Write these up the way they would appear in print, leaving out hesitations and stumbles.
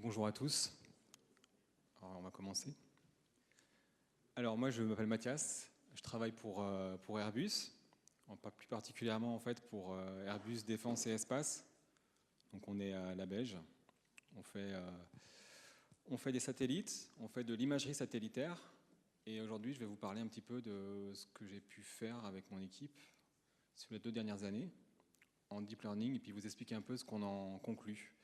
Bonjour à tous. Alors, on va commencer. Alors moi je m'appelle Mathias, je travaille pour Airbus, plus particulièrement en fait pour Airbus Défense et Espace. Donc on est à la Belge. On fait des satellites, on fait de l'imagerie satellitaire. Et aujourd'hui je vais vous parler un petit peu de ce que j'ai pu faire avec mon équipe sur les 2 dernières années en deep learning et puis vous expliquer un peu ce qu'on en conclut.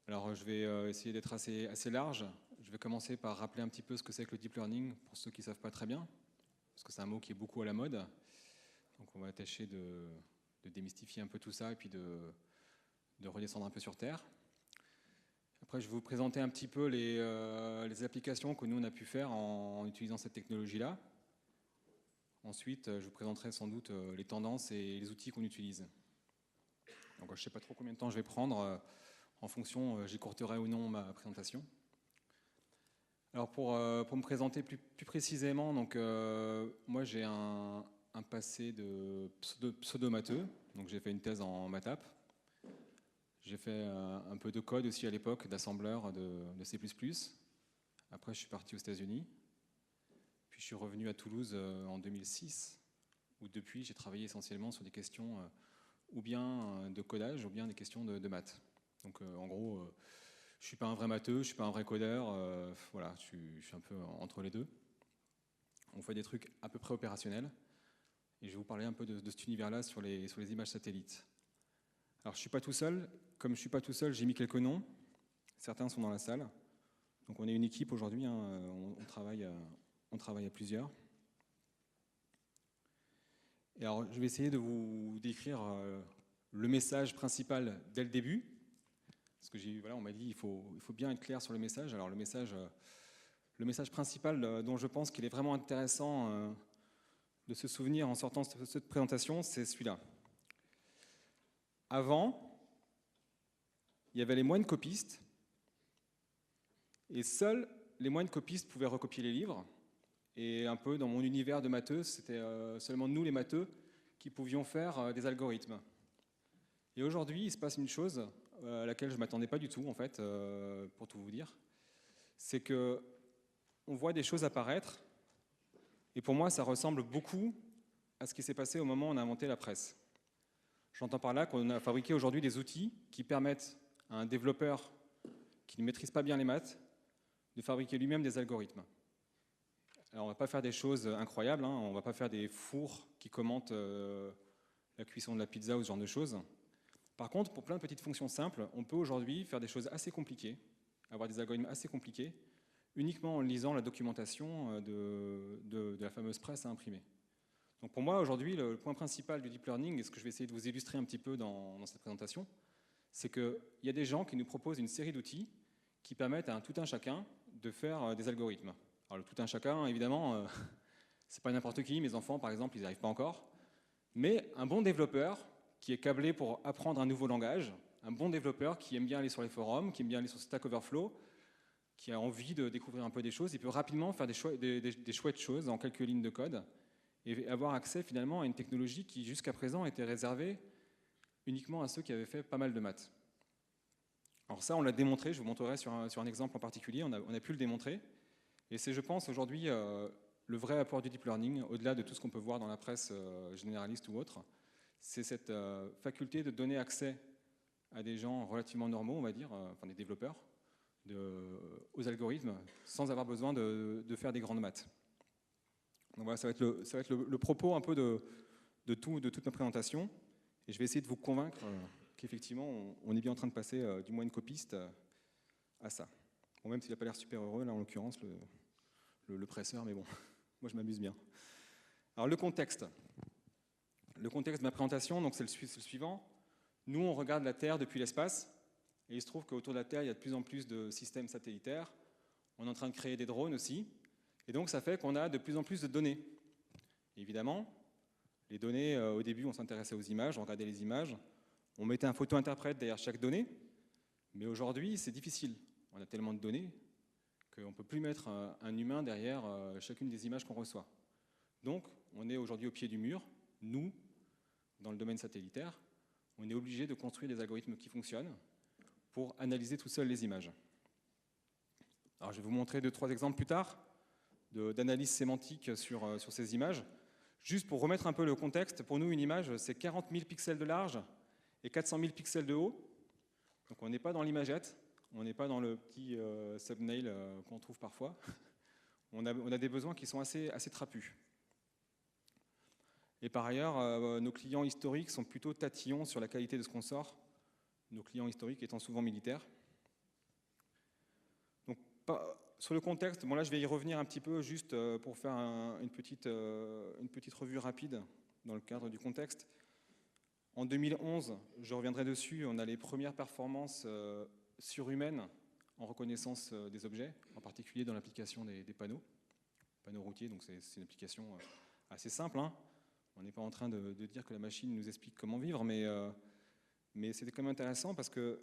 Alors je vais essayer d'être assez large. Je vais commencer par rappeler un petit peu ce que c'est que le deep learning pour ceux qui ne savent pas très bien, parce que c'est un mot qui est beaucoup à la mode. Donc on va tâcher de démystifier un peu tout ça et puis de redescendre un peu sur Terre. Après je vais vous présenter un petit peu les applications que nous on a pu faire en utilisant cette technologie-là. Ensuite je vous présenterai sans doute les tendances et les outils qu'on utilise. Donc je ne sais pas trop combien de temps je vais prendre. En fonction, j'écourterai ou non ma présentation. Alors pour me présenter plus précisément, donc, moi j'ai un passé de pseudo-matheux, donc j'ai fait une thèse en maths app. J'ai fait un peu de code aussi à l'époque, d'assembleur de C++. Après je suis parti aux États-Unis, puis je suis revenu à Toulouse en 2006, où depuis j'ai travaillé essentiellement sur des questions ou bien de codage, ou bien des questions de maths. Donc en gros, je ne suis pas un vrai matheux, je ne suis pas un vrai codeur, voilà, je suis un peu entre les deux. On fait des trucs à peu près opérationnels, et je vais vous parler un peu de cet univers-là sur les images satellites. Alors je ne suis pas tout seul, comme je ne suis pas tout seul, j'ai mis quelques noms, certains sont dans la salle. Donc on est une équipe aujourd'hui, hein, on travaille à plusieurs. Et alors je vais essayer de vous décrire le message principal dès le début. Parce que voilà, on m'a dit il faut bien être clair sur le message. Alors le message principal dont je pense qu'il est vraiment intéressant de se souvenir en sortant de cette présentation, c'est celui-là. Avant, il y avait les moines copistes, et seuls les moines copistes pouvaient recopier les livres. Et un peu dans mon univers de matheux, c'était seulement nous les matheux qui pouvions faire des algorithmes. Et aujourd'hui, il se passe une chose à laquelle je ne m'attendais pas du tout, en fait, pour tout vous dire. C'est qu'on voit des choses apparaître, et pour moi, ça ressemble beaucoup à ce qui s'est passé au moment où on a inventé la presse. J'entends par là qu'on a fabriqué aujourd'hui des outils qui permettent à un développeur qui ne maîtrise pas bien les maths de fabriquer lui-même des algorithmes. Alors, on ne va pas faire des choses incroyables, hein, on ne va pas faire des fours qui commentent la cuisson de la pizza ou ce genre de choses. Par contre, pour plein de petites fonctions simples, on peut aujourd'hui faire des choses assez compliquées, avoir des algorithmes assez compliqués, uniquement en lisant la documentation de la fameuse presse à imprimer. Donc pour moi, aujourd'hui, le point principal du deep learning, et ce que je vais essayer de vous illustrer un petit peu dans cette présentation, c'est qu'il y a des gens qui nous proposent une série d'outils qui permettent à tout un chacun de faire des algorithmes. Alors le tout un chacun, évidemment, c'est pas n'importe qui, mes enfants par exemple, ils n'y arrivent pas encore, mais un bon développeur qui est câblé pour apprendre un nouveau langage, un bon développeur qui aime bien aller sur les forums, qui aime bien aller sur Stack Overflow, qui a envie de découvrir un peu des choses, il peut rapidement faire des chouettes choses en quelques lignes de code et avoir accès finalement à une technologie qui jusqu'à présent était réservée uniquement à ceux qui avaient fait pas mal de maths. Alors ça, on l'a démontré, je vous montrerai sur un exemple en particulier, on a pu le démontrer. Et c'est, je pense, aujourd'hui le vrai apport du deep learning, au-delà de tout ce qu'on peut voir dans la presse généraliste ou autre, c'est cette faculté de donner accès à des gens relativement normaux, on va dire, enfin des développeurs, aux algorithmes, sans avoir besoin de faire des grandes maths. Donc voilà, ça va être le propos un peu de toute ma présentation, et je vais essayer de vous convaincre qu'effectivement, on est bien en train de passer du moine copiste à ça. Bon, même s'il n'a pas l'air super heureux, là, en l'occurrence, le presseur, mais bon, moi je m'amuse bien. Alors le contexte. Le contexte de ma présentation, donc c'est le suivant. Nous, on regarde la Terre depuis l'espace, et il se trouve qu'autour de la Terre, il y a de plus en plus de systèmes satellitaires. On est en train de créer des drones aussi, et donc ça fait qu'on a de plus en plus de données. Évidemment, les données, au début, on s'intéressait aux images, on regardait les images, on mettait un photo-interprète derrière chaque donnée, mais aujourd'hui, c'est difficile. On a tellement de données qu'on ne peut plus mettre un humain derrière chacune des images qu'on reçoit. Donc, on est aujourd'hui au pied du mur, nous, dans le domaine satellitaire, on est obligé de construire des algorithmes qui fonctionnent. pour analyser tout seul les images. Alors, je vais vous montrer 2-3 exemples plus tard d'analyse sémantique sur ces images. Juste pour remettre un peu le contexte, pour nous, une image, c'est 40 000 pixels de large et 400 000 pixels de haut. Donc on n'est pas dans l'imagette, on n'est pas dans le petit thumbnail qu'on trouve parfois. On a des besoins qui sont assez trapus. Et par ailleurs, nos clients historiques sont plutôt tatillons sur la qualité de ce qu'on sort, nos clients historiques étant souvent militaires. Donc, sur le contexte, bon là je vais y revenir un petit peu juste pour faire une petite revue rapide dans le cadre du contexte. En 2011, je reviendrai dessus, on a les premières performances surhumaines en reconnaissance des objets, en particulier dans l'application des panneaux routiers, donc c'est une application assez simple, hein. On n'est pas en train de dire que la machine nous explique comment vivre, mais c'était quand même intéressant parce que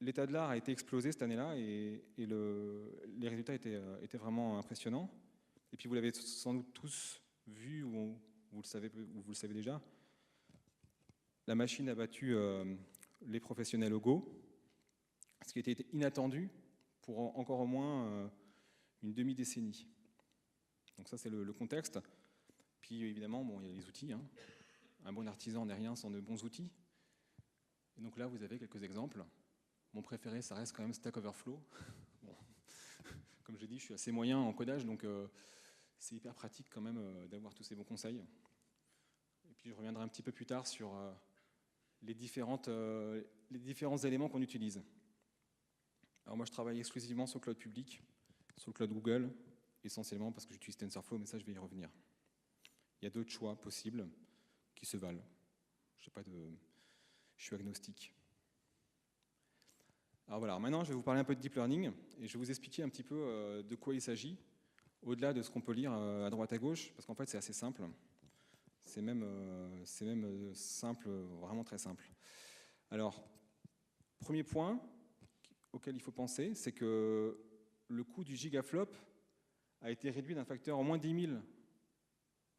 l'état de l'art a été explosé cette année-là et les résultats étaient vraiment impressionnants. Et puis vous l'avez sans doute tous vu ou vous le savez déjà, la machine a battu les professionnels au Go, ce qui était inattendu pour encore au moins une demi-décennie. Donc ça c'est le contexte. Puis évidemment, bon, il y a les outils, hein. Un bon artisan n'est rien sans de bons outils. Et donc là vous avez quelques exemples. Mon préféré, ça reste quand même Stack Overflow. Bon. Comme je l'ai dit, je suis assez moyen en codage, donc c'est hyper pratique quand même d'avoir tous ces bons conseils. Et puis je reviendrai un petit peu plus tard sur les différents éléments qu'on utilise. Alors moi, je travaille exclusivement sur le cloud public, sur le cloud Google, essentiellement parce que j'utilise TensorFlow, mais ça, je vais y revenir. Il y a d'autres choix possibles qui se valent. Je suis agnostique. Alors voilà, maintenant je vais vous parler un peu de deep learning et je vais vous expliquer un petit peu de quoi il s'agit, au-delà de ce qu'on peut lire à droite à gauche, parce qu'en fait c'est assez simple. C'est même simple, vraiment très simple. Alors, premier point auquel il faut penser, c'est que le coût du gigaflop a été réduit d'un facteur au moins 10 000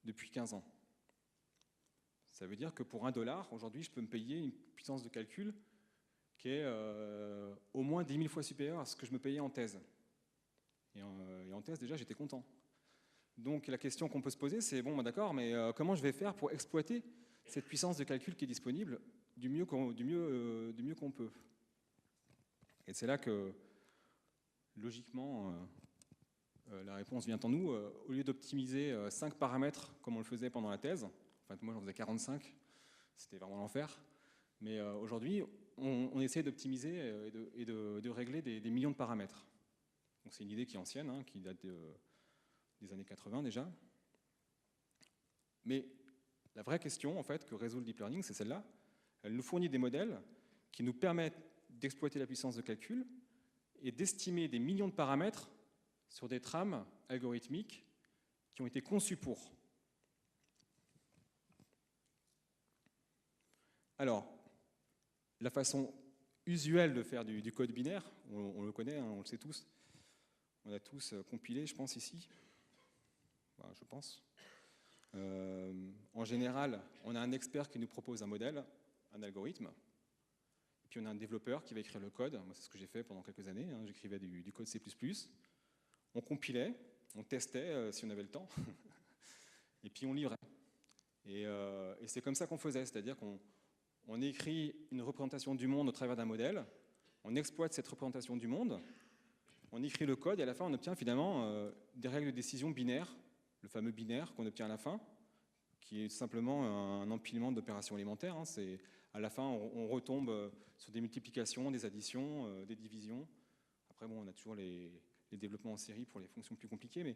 depuis 15 ans. Ça veut dire que pour $1, aujourd'hui, je peux me payer une puissance de calcul qui est au moins 10 000 fois supérieure à ce que je me payais en thèse. Et en thèse, déjà, j'étais content. Donc la question qu'on peut se poser, c'est, bon, d'accord, mais comment je vais faire pour exploiter cette puissance de calcul qui est disponible du mieux qu'on peut? Et c'est là que, logiquement, la réponse vient en nous. Au lieu d'optimiser 5 paramètres comme on le faisait pendant la thèse, enfin moi j'en faisais 45, c'était vraiment l'enfer, mais aujourd'hui, on essaie d'optimiser et de régler des millions de paramètres. Donc c'est une idée qui est ancienne, hein, qui date des années 80 déjà. Mais la vraie question, en fait, que résout le deep learning, c'est celle-là. Elle nous fournit des modèles qui nous permettent d'exploiter la puissance de calcul et d'estimer des millions de paramètres sur des trames algorithmiques qui ont été conçues pour. Alors, la façon usuelle de faire du code binaire, on le connaît, hein, on le sait tous. On a tous compilé, je pense, ici. Enfin, je pense. En général, on a un expert qui nous propose un modèle, un algorithme, et puis on a un développeur qui va écrire le code. Moi, c'est ce que j'ai fait pendant quelques années, hein. J'écrivais du code C++. On compilait, on testait si on avait le temps, et puis on livrait. Et c'est comme ça qu'on faisait, c'est-à-dire qu'on écrit une représentation du monde au travers d'un modèle, on exploite cette représentation du monde, on écrit le code, et à la fin, on obtient finalement des règles de décision binaires, le fameux binaire qu'on obtient à la fin, qui est simplement un empilement d'opérations élémentaires. Hein. À la fin, on retombe sur des multiplications, des additions, des divisions. Après, bon, on a toujours les développements en série pour les fonctions plus compliquées,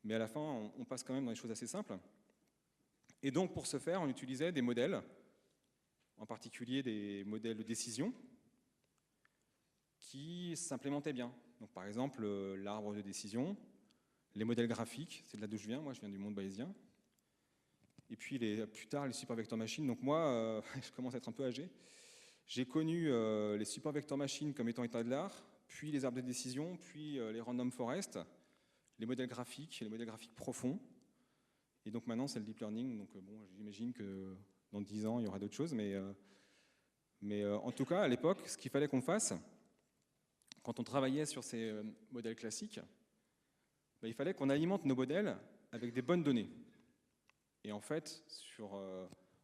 mais à la fin, on passe quand même dans des choses assez simples. Et donc, pour ce faire, on utilisait des modèles, en particulier des modèles de décision, qui s'implémentaient bien. Donc, par exemple, l'arbre de décision, les modèles graphiques, c'est de là d'où je viens du monde bayésien. Et puis plus tard, les support vector machines. Donc moi, je commence à être un peu âgé. J'ai connu les support vector machines comme étant état de l'art, puis les arbres de décision, puis les random forest, les modèles graphiques profonds. Et donc maintenant, c'est le deep learning. Donc bon, j'imagine que dans 10 ans, il y aura d'autres choses. Mais Mais en tout cas, à l'époque, ce qu'il fallait qu'on fasse, quand on travaillait sur ces modèles classiques, il fallait qu'on alimente nos modèles avec des bonnes données. Et en fait,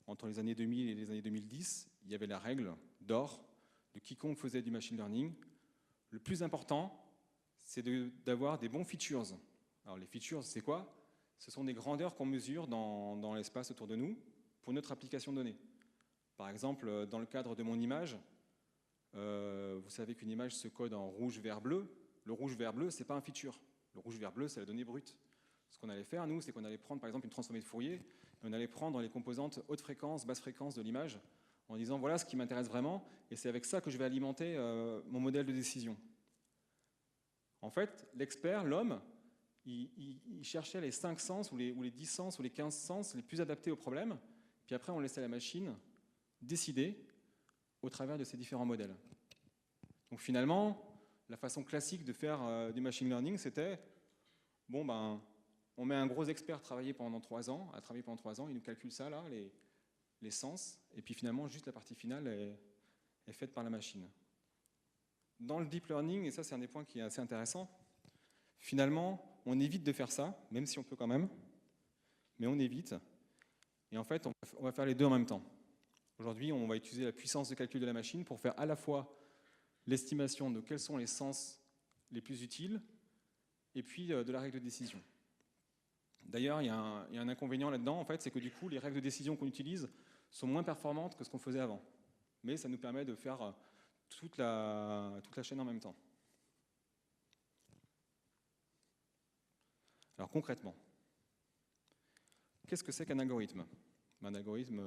entre les années 2000 et les années 2010, il y avait la règle d'or de quiconque faisait du machine learning. Le plus important, c'est d'avoir des bons features. Alors les features, c'est quoi? Ce sont des grandeurs qu'on mesure dans l'espace autour de nous pour notre application donnée. Par exemple, dans le cadre de mon image, vous savez qu'une image se code en rouge, vert, bleu. Le rouge, vert, bleu, ce n'est pas un feature. Le rouge, vert, bleu, c'est la donnée brute. Ce qu'on allait faire, nous, c'est qu'on allait prendre, par exemple, une transformée de Fourier, et on allait prendre les composantes haute fréquence, basse fréquence de l'image, en disant, voilà ce qui m'intéresse vraiment, et c'est avec ça que je vais alimenter mon modèle de décision. En fait, l'expert, l'homme, il cherchait les 5 sens, ou les 10 sens, ou les 15 sens les plus adaptés au problème, puis après, on laissait la machine décider au travers de ces différents modèles. Donc finalement, la façon classique de faire du machine learning, c'était, bon ben, on met un gros expert à travailler pendant 3 ans, il nous calcule ça, là, les sens, et puis finalement, juste la partie finale est faite par la machine. Dans le deep learning, et ça c'est un des points qui est assez intéressant, finalement, on évite de faire ça, même si on peut quand même, mais on évite, et en fait, on va faire les deux en même temps. Aujourd'hui, on va utiliser la puissance de calcul de la machine pour faire à la fois l'estimation de quels sont les sens les plus utiles, et puis de la règle de décision. D'ailleurs, il y a un inconvénient là-dedans, en fait, c'est que du coup, les règles de décision qu'on utilise sont moins performantes que ce qu'on faisait avant. Mais ça nous permet de faire toute la chaîne en même temps. Alors concrètement, qu'est-ce que c'est qu'un algorithme? Un algorithme,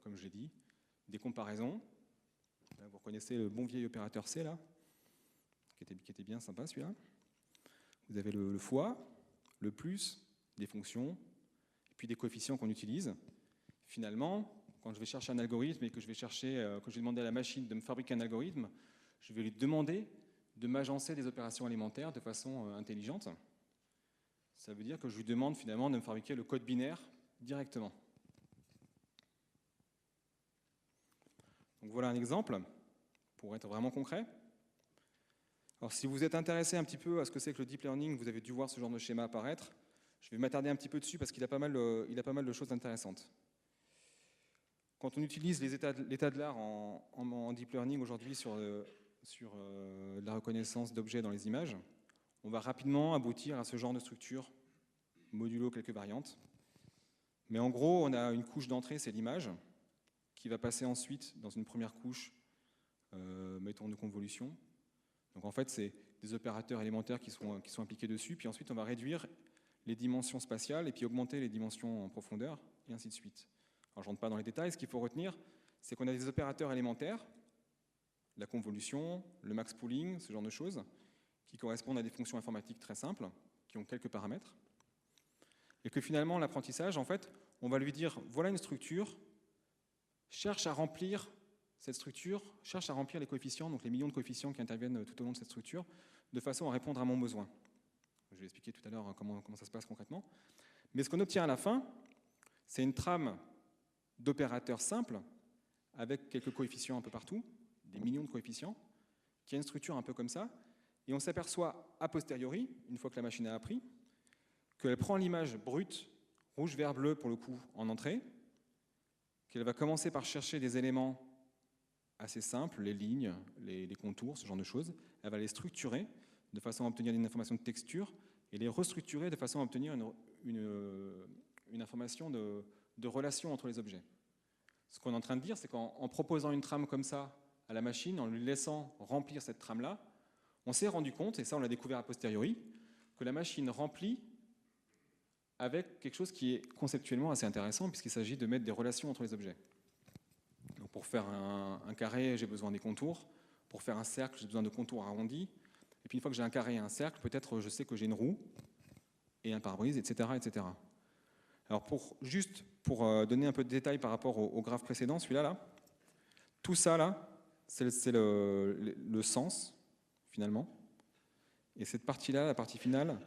comme je l'ai dit, des comparaisons. Là, vous reconnaissez le bon vieil opérateur C, là, qui était bien sympa, celui-là. Vous avez le fois, le plus, des fonctions, et puis des coefficients qu'on utilise. Finalement, quand je vais chercher un algorithme et que je vais demander à la machine de me fabriquer un algorithme, je vais lui demander de m'agencer des opérations alimentaires de façon intelligente. Ça veut dire que je lui demande finalement de me fabriquer le code binaire directement. Donc voilà un exemple, pour être vraiment concret. Alors si vous êtes intéressé un petit peu à ce que c'est que le deep learning, vous avez dû voir ce genre de schéma apparaître. Je vais m'attarder un petit peu dessus parce qu'il a pas mal de choses intéressantes. Quand on utilise l'état de l'art en deep learning aujourd'hui sur la reconnaissance d'objets dans les images, on va rapidement aboutir à ce genre de structure, modulo quelques variantes. Mais en gros, on a une couche d'entrée, c'est l'image, qui va passer ensuite dans une première couche, mettons, de convolution. Donc en fait, c'est des opérateurs élémentaires qui sont impliqués dessus, puis ensuite on va réduire les dimensions spatiales et puis augmenter les dimensions en profondeur, et ainsi de suite. Alors je ne rentre pas dans les détails, ce qu'il faut retenir, c'est qu'on a des opérateurs élémentaires, la convolution, le max pooling, ce genre de choses, qui correspondent à des fonctions informatiques très simples, qui ont quelques paramètres, et que finalement l'apprentissage, en fait, on va lui dire, voilà une structure, cherche à remplir cette structure, cherche à remplir les coefficients, donc les millions de coefficients qui interviennent tout au long de cette structure, de façon à répondre à mon besoin. Je vais expliquer tout à l'heure comment ça se passe concrètement. Mais ce qu'on obtient à la fin, c'est une trame d'opérateurs simples, avec quelques coefficients un peu partout, des millions de coefficients, qui a une structure un peu comme ça, et on s'aperçoit a posteriori, une fois que la machine a appris, qu'elle prend l'image brute, rouge, vert, bleu pour le coup, en entrée, qu'elle va commencer par chercher des éléments assez simples, les lignes, les contours, ce genre de choses, elle va les structurer de façon à obtenir une information de texture et les restructurer de façon à obtenir une information de relation entre les objets. Ce qu'on est en train de dire, c'est qu'en proposant une trame comme ça à la machine, en lui laissant remplir cette trame-là, on s'est rendu compte, et ça on l'a découvert a posteriori, que la machine remplit avec quelque chose qui est conceptuellement assez intéressant, puisqu'il s'agit de mettre des relations entre les objets. Donc pour faire un carré, j'ai besoin des contours. Pour faire un cercle, j'ai besoin de contours arrondis. Et puis une fois que j'ai un carré et un cercle, peut-être je sais que j'ai une roue et un pare-brise, etc., etc. Alors pour donner un peu de détails par rapport au graphe précédent, celui-là, là, tout ça, là, c'est le sens, finalement. Et cette partie-là, la partie finale,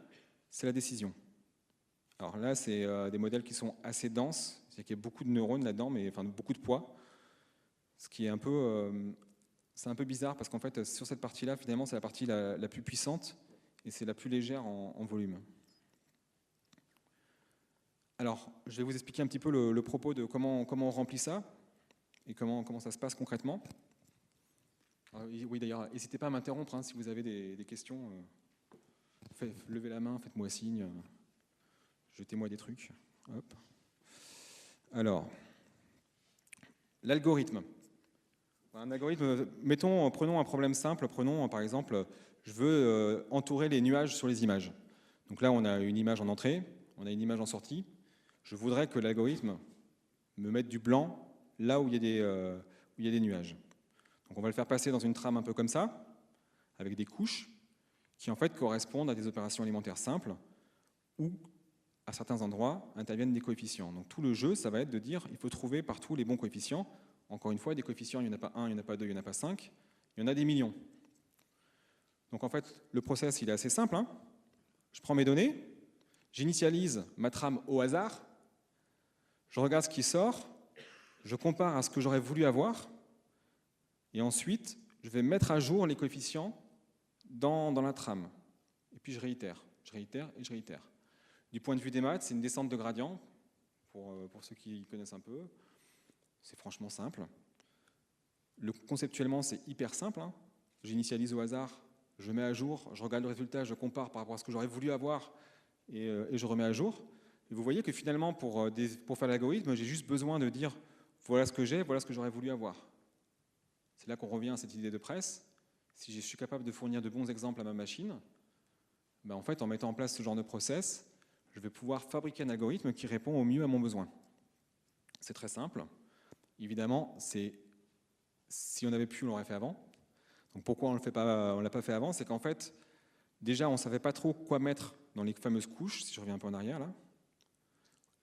c'est la décision. Alors là, c'est des modèles qui sont assez denses, c'est-à-dire qu'il y a beaucoup de neurones là-dedans, mais enfin beaucoup de poids. Ce qui est c'est un peu bizarre parce qu'en fait, sur cette partie-là, finalement, c'est la partie la plus puissante et c'est la plus légère en volume. Alors, je vais vous expliquer un petit peu le propos de comment on remplit ça et comment ça se passe concrètement. Alors, oui, d'ailleurs, n'hésitez pas à m'interrompre hein, si vous avez des questions. Levez la main, faites-moi signe, jetez-moi des trucs. Hop. Alors, l'algorithme. Un algorithme, prenons un problème simple, prenons par exemple, je veux entourer les nuages sur les images. Donc là, on a une image en entrée, on a une image en sortie. Je voudrais que l'algorithme me mette du blanc là où il y a des nuages. Donc on va le faire passer dans une trame un peu comme ça, avec des couches qui en fait correspondent à des opérations élémentaires simples où, à certains endroits, interviennent des coefficients. Donc tout le jeu, ça va être de dire il faut trouver partout les bons coefficients. Encore une fois, des coefficients, il n'y en a pas 1, il n'y en a pas 2, il n'y en a pas 5, il y en a des millions. Donc en fait, le process, il est assez simple. Hein. Je prends mes données, j'initialise ma trame au hasard, je regarde ce qui sort, je compare à ce que j'aurais voulu avoir, et ensuite, je vais mettre à jour les coefficients dans la trame. Et puis je réitère et je réitère. Du point de vue des maths, c'est une descente de gradient, pour ceux qui connaissent un peu. C'est franchement simple. Conceptuellement, c'est hyper simple. Hein. J'initialise au hasard, je mets à jour, je regarde le résultat, je compare par rapport à ce que j'aurais voulu avoir et je remets à jour. Et vous voyez que finalement, pour faire l'algorithme, j'ai juste besoin de dire voilà ce que j'ai, voilà ce que j'aurais voulu avoir. C'est là qu'on revient à cette idée de presse. Si je suis capable de fournir de bons exemples à ma machine, ben en fait, en mettant en place ce genre de process, je vais pouvoir fabriquer un algorithme qui répond au mieux à mon besoin. C'est très simple. Évidemment, si on avait pu, on l'aurait fait avant. Donc pourquoi on ne l'a pas fait avant? C'est qu'en fait, déjà, on ne savait pas trop quoi mettre dans les fameuses couches, si je reviens un peu en arrière là.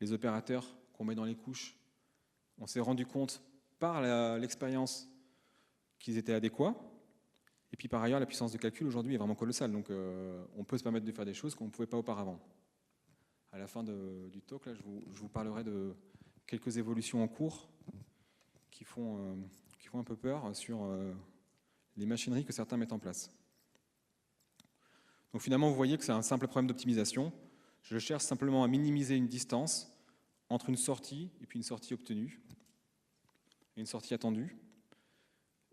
Les opérateurs qu'on met dans les couches, on s'est rendu compte par l'expérience qu'ils étaient adéquats. Et puis par ailleurs, la puissance de calcul aujourd'hui est vraiment colossale. Donc on peut se permettre de faire des choses qu'on ne pouvait pas auparavant. À la fin du talk, là, je vous parlerai de quelques évolutions en cours qui font un peu peur sur les machineries que certains mettent en place. Donc finalement, vous voyez que c'est un simple problème d'optimisation. Je cherche simplement à minimiser une distance entre une sortie et puis une sortie obtenue, et une sortie attendue.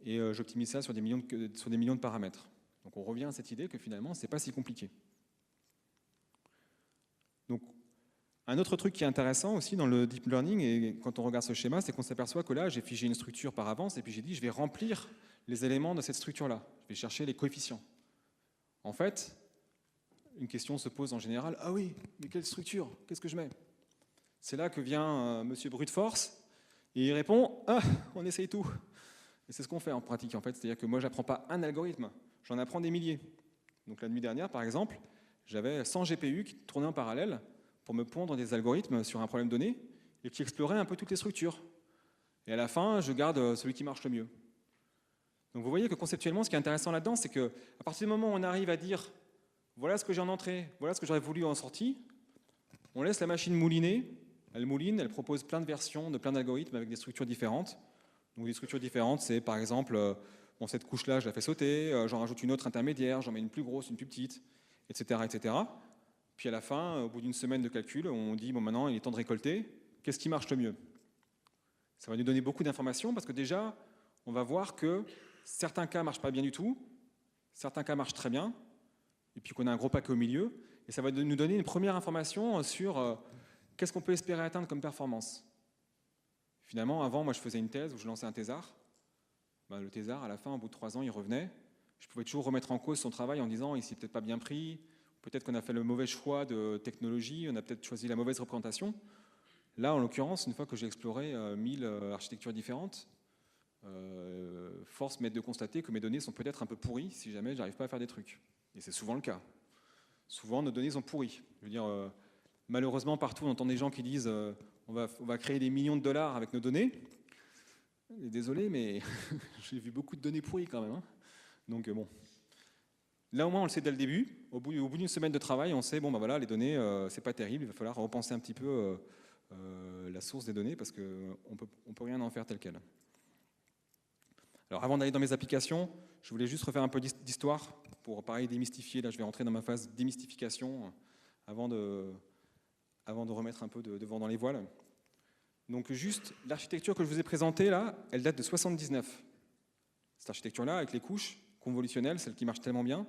Et j'optimise ça sur des millions de paramètres. Donc on revient à cette idée que finalement, ce n'est pas si compliqué. Donc, un autre truc qui est intéressant aussi dans le deep learning, et quand on regarde ce schéma, c'est qu'on s'aperçoit que là, j'ai figé une structure par avance, et puis j'ai dit, je vais remplir les éléments de cette structure-là. Je vais chercher les coefficients. En fait, une question se pose en général, ah oui, mais quelle structure? Qu'est-ce que je mets? C'est là que vient monsieur brute force, et il répond, ah, on essaye tout. Et c'est ce qu'on fait en pratique, en fait. C'est-à-dire que moi, je n'apprends pas un algorithme, j'en apprends des milliers. Donc la nuit dernière, par exemple, j'avais 100 GPU qui tournaient en parallèle pour me pondre des algorithmes sur un problème donné et qui exploraient un peu toutes les structures. Et à la fin, je garde celui qui marche le mieux. Donc vous voyez que conceptuellement, ce qui est intéressant là-dedans, c'est qu'à partir du moment où on arrive à dire voilà ce que j'ai en entrée, voilà ce que j'aurais voulu en sortie, on laisse la machine mouliner, elle mouline, elle propose plein de versions de plein d'algorithmes avec des structures différentes. Donc des structures différentes, c'est par exemple, bon, cette couche-là, je la fais sauter, j'en rajoute une autre intermédiaire, j'en mets une plus grosse, une plus petite, etc., etc. Puis à la fin, au bout d'une semaine de calcul, on dit, bon maintenant, il est temps de récolter, qu'est-ce qui marche le mieux? Ça va nous donner beaucoup d'informations parce que déjà, on va voir que certains cas ne marchent pas bien du tout, certains cas marchent très bien, et puis qu'on a un gros paquet au milieu, et ça va nous donner une première information sur qu'est-ce qu'on peut espérer atteindre comme performance. Finalement, avant, moi, je faisais une thèse où je lançais un thésard. Ben, le thésard, à la fin, au bout de 3 ans, il revenait. Je pouvais toujours remettre en cause son travail en disant il s'est peut-être pas bien pris, peut-être qu'on a fait le mauvais choix de technologie, on a peut-être choisi la mauvaise représentation. Là, en l'occurrence, une fois que j'ai exploré 1000 architectures différentes, force m'est de constater que mes données sont peut-être un peu pourries si jamais j'arrive pas à faire des trucs. Et c'est souvent le cas. Souvent, nos données sont pourries. Je veux dire, malheureusement, partout, on entend des gens qui disent on va créer des millions de dollars avec nos données. Et désolé, mais j'ai vu beaucoup de données pourries quand même. Hein. Donc bon. Là, au moins, on le sait dès le début. Au bout d'une semaine de travail, on sait, bon, ben voilà, les données, c'est pas terrible, il va falloir repenser un petit peu la source des données parce qu'on peut rien en faire tel quel. Alors avant d'aller dans mes applications, je voulais juste refaire un peu d'histoire pour pareil démystifier. Là, je vais rentrer dans ma phase démystification avant de remettre un peu de vent dans les voiles. Donc juste, l'architecture que je vous ai présentée là, elle date de 79. Cette architecture-là, avec les couches convolutionnelles, celle qui marche tellement bien,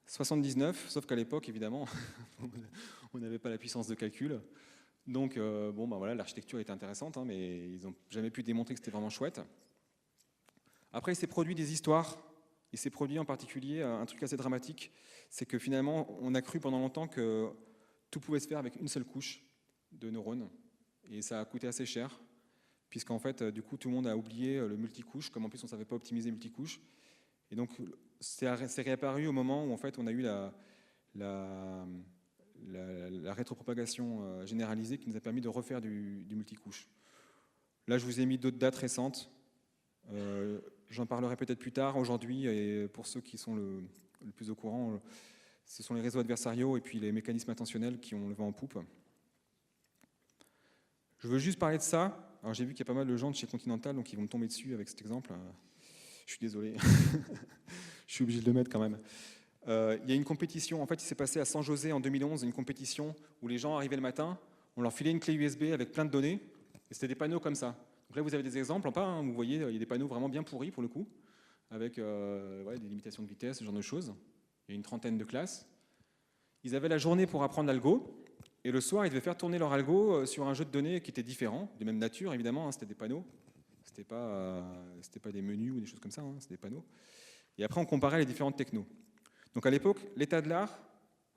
79, sauf qu'à l'époque, évidemment, on n'avait pas la puissance de calcul. Donc, bon, ben voilà, l'architecture était intéressante, hein, mais ils n'ont jamais pu démontrer que c'était vraiment chouette. Après, il s'est produit des histoires. Il s'est produit en particulier un truc assez dramatique, c'est que finalement, on a cru pendant longtemps que tout pouvait se faire avec une seule couche de neurones. Et ça a coûté assez cher, puisqu'en fait, du coup, tout le monde a oublié le multicouche, comme en plus on ne savait pas optimiser multicouche. Et donc, c'est réapparu au moment où en fait, on a eu la rétropropagation généralisée qui nous a permis de refaire du multicouche. Là, je vous ai mis d'autres dates récentes. J'en parlerai peut-être plus tard. Aujourd'hui, et pour ceux qui sont le plus au courant, ce sont les réseaux adversariaux et puis les mécanismes intentionnels qui ont le vent en poupe. Je veux juste parler de ça. Alors, j'ai vu qu'il y a pas mal de gens de chez Continental, donc ils vont me tomber dessus avec cet exemple. Je suis désolé. Je suis obligé de le mettre quand même. Il y a une compétition, en fait, il s'est passé à San José en 2011, une compétition où les gens arrivaient le matin, on leur filait une clé USB avec plein de données, et c'était des panneaux comme ça. Donc là, vous avez des exemples, hein, vous voyez, il y a des panneaux vraiment bien pourris pour le coup, avec ouais, des limitations de vitesse, ce genre de choses. Il y a une trentaine de classes. Ils avaient la journée pour apprendre l'algo, et le soir, ils devaient faire tourner leur algo sur un jeu de données qui était différent, de même nature évidemment, hein, c'était des panneaux. C'était pas des menus ou des choses comme ça, hein, c'était des panneaux. Et après, on comparait les différentes technos. Donc à l'époque, l'état de l'art,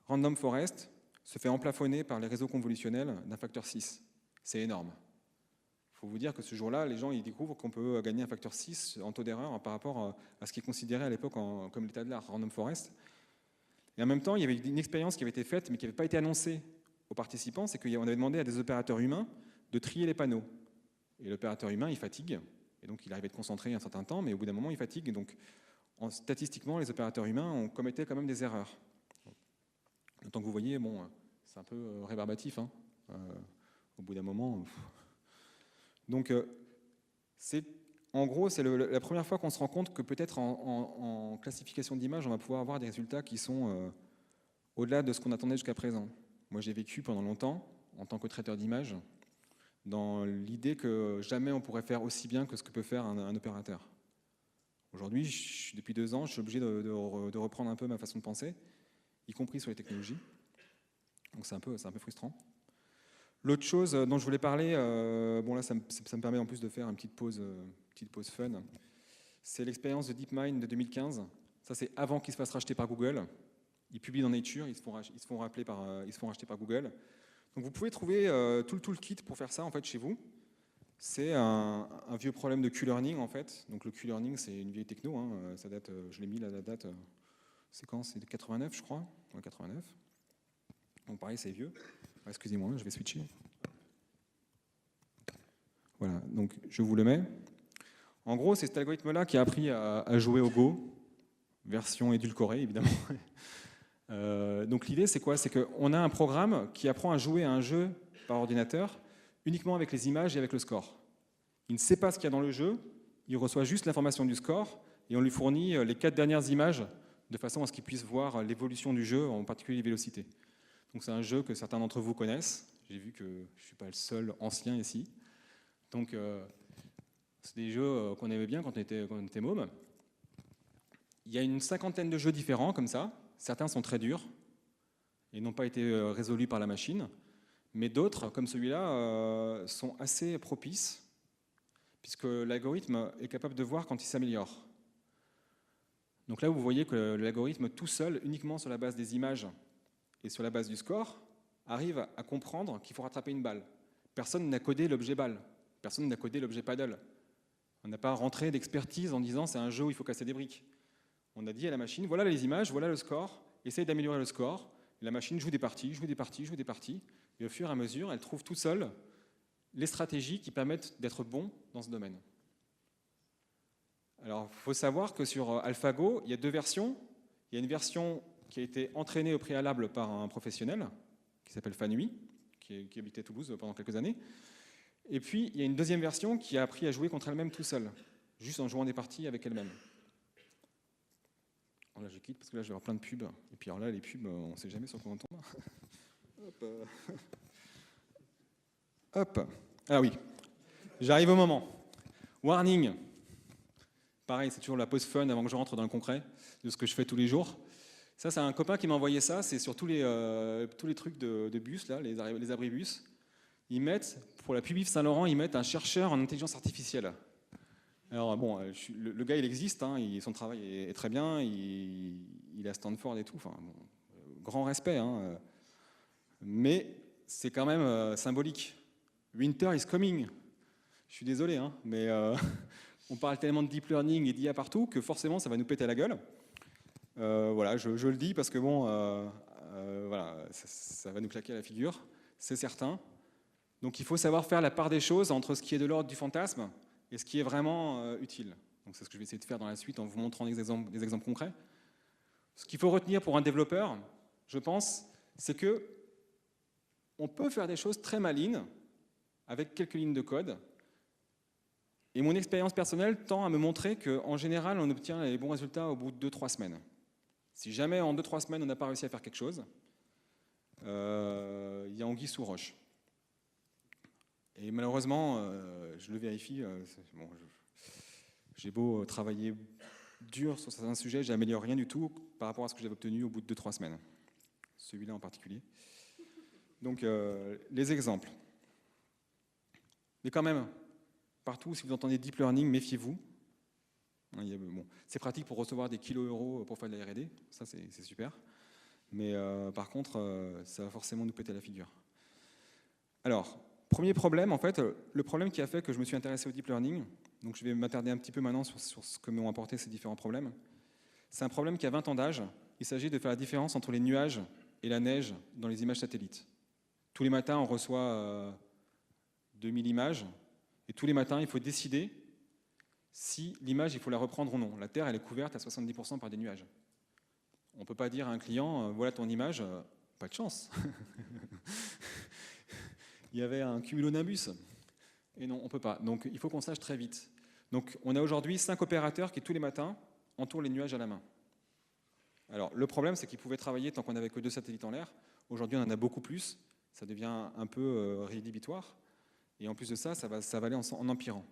Random Forest, se fait emplafonner par les réseaux convolutionnels d'un facteur 6. C'est énorme. Il faut vous dire que ce jour-là, les gens ils découvrent qu'on peut gagner un facteur 6 en taux d'erreur par rapport à ce qui est considéré à l'époque comme l'état de l'art, Random Forest. Et en même temps, il y avait une expérience qui avait été faite, mais qui n'avait pas été annoncée aux participants, c'est qu'on avait demandé à des opérateurs humains de trier les panneaux. Et l'opérateur humain, il fatigue, et donc il arrive à être concentré un certain temps, mais au bout d'un moment, il fatigue, et donc statistiquement, les opérateurs humains commettaient quand même des erreurs. Donc vous voyez, bon, c'est un peu rébarbatif, hein, au bout d'un moment. Donc, en gros, c'est la première fois qu'on se rend compte que peut-être en classification d'images, on va pouvoir avoir des résultats qui sont au-delà de ce qu'on attendait jusqu'à présent. Moi, j'ai vécu pendant longtemps, en tant que traiteur d'images, dans l'idée que jamais on pourrait faire aussi bien que ce que peut faire un opérateur. Aujourd'hui, depuis 2 ans, je suis obligé de reprendre un peu ma façon de penser, y compris sur les technologies. Donc c'est un peu frustrant. L'autre chose dont je voulais parler, bon là ça me permet en plus de faire une petite pause fun, c'est l'expérience de DeepMind de 2015. Ça c'est avant qu'ils se fassent racheter par Google. Ils publient dans Nature, ils se font racheter par Google. Donc vous pouvez trouver tout le toolkit pour faire ça en fait chez vous. C'est un vieux problème de Q-learning en fait. Donc le Q-learning c'est une vieille techno, hein. Ça date, je l'ai mis la date, c'est quand? C'est de 89 je crois, ouais, 89. Donc pareil c'est vieux. Excusez-moi, je vais switcher. Voilà, donc je vous le mets. En gros, c'est cet algorithme-là qui a appris à jouer au Go, version édulcorée, évidemment. Donc l'idée, c'est quoi? C'est qu'on a un programme qui apprend à jouer à un jeu par ordinateur uniquement avec les images et avec le score. Il ne sait pas ce qu'il y a dans le jeu, il reçoit juste l'information du score et on lui fournit les 4 dernières images de façon à ce qu'il puisse voir l'évolution du jeu, en particulier les vélocités. Donc c'est un jeu que certains d'entre vous connaissent. J'ai vu que je ne suis pas le seul ancien ici. Donc c'est des jeux qu'on aimait bien quand on était môme. Il y a une 50aine de jeux différents comme ça. Certains sont très durs et n'ont pas été résolus par la machine. Mais d'autres, comme celui-là, sont assez propices puisque l'algorithme est capable de voir quand il s'améliore. Donc là, vous voyez que l'algorithme tout seul, uniquement sur la base des images, et sur la base du score, arrive à comprendre qu'il faut rattraper une balle. Personne n'a codé l'objet balle, personne n'a codé l'objet paddle. On n'a pas rentré d'expertise en disant c'est un jeu où il faut casser des briques. On a dit à la machine, voilà les images, voilà le score, essaye d'améliorer le score. Et la machine joue des parties, et au fur et à mesure, elle trouve toute seule les stratégies qui permettent d'être bon dans ce domaine. Alors, il faut savoir que sur AlphaGo, il y a 2 versions. Il y a une version qui a été entraîné au préalable par un professionnel, qui s'appelle Fanui, qui habitait Toulouse pendant quelques années. Et puis, il y a une deuxième version qui a appris à jouer contre elle-même tout seul. juste en jouant des parties avec elle-même. Là, je quitte parce que là, je vais avoir plein de pubs. Et puis alors là, les pubs, on ne sait jamais sur quoi on tombe. Hop. Hop. Ah oui, j'arrive au moment. Warning. Pareil, c'est toujours la pause fun avant que je rentre dans le concret de ce que je fais tous les jours. Ça, c'est un copain qui m'a envoyé ça. C'est sur tous les trucs de bus, là, les abribus. Ils mettent, pour la Publif Saint-Laurent, ils mettent un chercheur en intelligence artificielle. Alors bon, le gars, il existe, hein, son travail est très bien, il est à Stanford et tout, enfin, bon, grand respect, hein, mais c'est quand même symbolique. Winter is coming. Je suis désolé, hein, mais on parle tellement de deep learning et d'IA partout que forcément, ça va nous péter la gueule. Voilà, je le dis parce que bon, voilà, ça va nous claquer à la figure, c'est certain. Donc il faut savoir faire la part des choses entre ce qui est de l'ordre du fantasme et ce qui est vraiment utile. Donc c'est ce que je vais essayer de faire dans la suite en vous montrant des exemples concrets. Ce qu'il faut retenir pour un développeur, je pense, c'est que on peut faire des choses très malines avec quelques lignes de code. Et mon expérience personnelle tend à me montrer qu'en général, on obtient les bons résultats au bout de 2-3 semaines. Si jamais en 2-3 semaines, on n'a pas réussi à faire quelque chose, il y a anguille sous roche. Et malheureusement, je le vérifie, bon, j'ai beau travailler dur sur certains sujets, je n'améliore rien du tout par rapport à ce que j'avais obtenu au bout de 2-3 semaines. Celui-là en particulier. Donc, les exemples. Mais quand même, partout, si vous entendez deep learning, méfiez-vous. Bon, c'est pratique pour recevoir des kilos euros pour faire de la R&D, ça c'est super. Mais par contre, ça va forcément nous péter la figure. Alors, premier problème, en fait, le problème qui a fait que je me suis intéressé au deep learning, donc je vais m'attarder un petit peu maintenant sur ce que m'ont apporté ces différents problèmes. C'est un problème qui a 20 ans d'âge. Il s'agit de faire la différence entre les nuages et la neige dans les images satellites. Tous les matins, on reçoit 2000 images, et tous les matins, il faut décider si l'image, il faut la reprendre ou non. La Terre, elle est couverte à 70% par des nuages. On ne peut pas dire à un client, voilà ton image, pas de chance. Il y avait un cumulonimbus. Et non, on ne peut pas. Donc il faut qu'on sache très vite. Donc on a aujourd'hui 5 opérateurs qui, tous les matins, entourent les nuages à la main. Alors le problème, c'est qu'ils pouvaient travailler tant qu'on n'avait que 2 satellites en l'air. Aujourd'hui, on en a beaucoup plus. Ça devient un peu rédhibitoire. Et en plus de ça, ça va aller en empirant.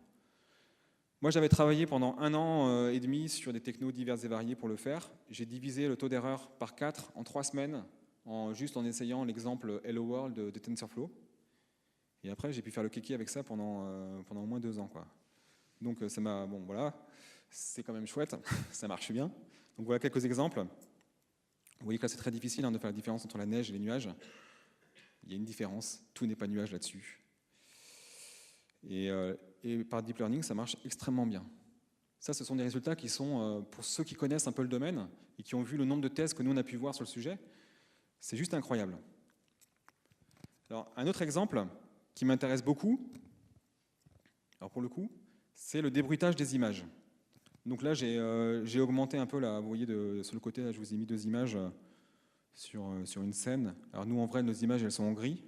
Moi, j'avais travaillé pendant 1 an et demi sur des technos divers et variés pour le faire. J'ai divisé le taux d'erreur par 4 en 3 semaines, juste en essayant l'exemple Hello World de TensorFlow. Et après, j'ai pu faire le kéké avec ça pendant au moins 2 ans, quoi. Donc, ça m'a, bon, voilà, c'est quand même chouette, ça marche bien. Donc, voilà quelques exemples. Vous voyez que là, c'est très difficile de faire la différence entre la neige et les nuages. Il y a une différence, tout n'est pas nuage là-dessus. Et par deep learning, ça marche extrêmement bien. Ça, ce sont des résultats qui sont, pour ceux qui connaissent un peu le domaine et qui ont vu le nombre de thèses que nous, on a pu voir sur le sujet, c'est juste incroyable. Alors, un autre exemple qui m'intéresse beaucoup, alors pour le coup, c'est le débruitage des images. Donc là, j'ai augmenté un peu, là, vous voyez, sur le côté, là, je vous ai mis 2 images sur une scène. Alors nous, en vrai, nos images, elles sont en gris.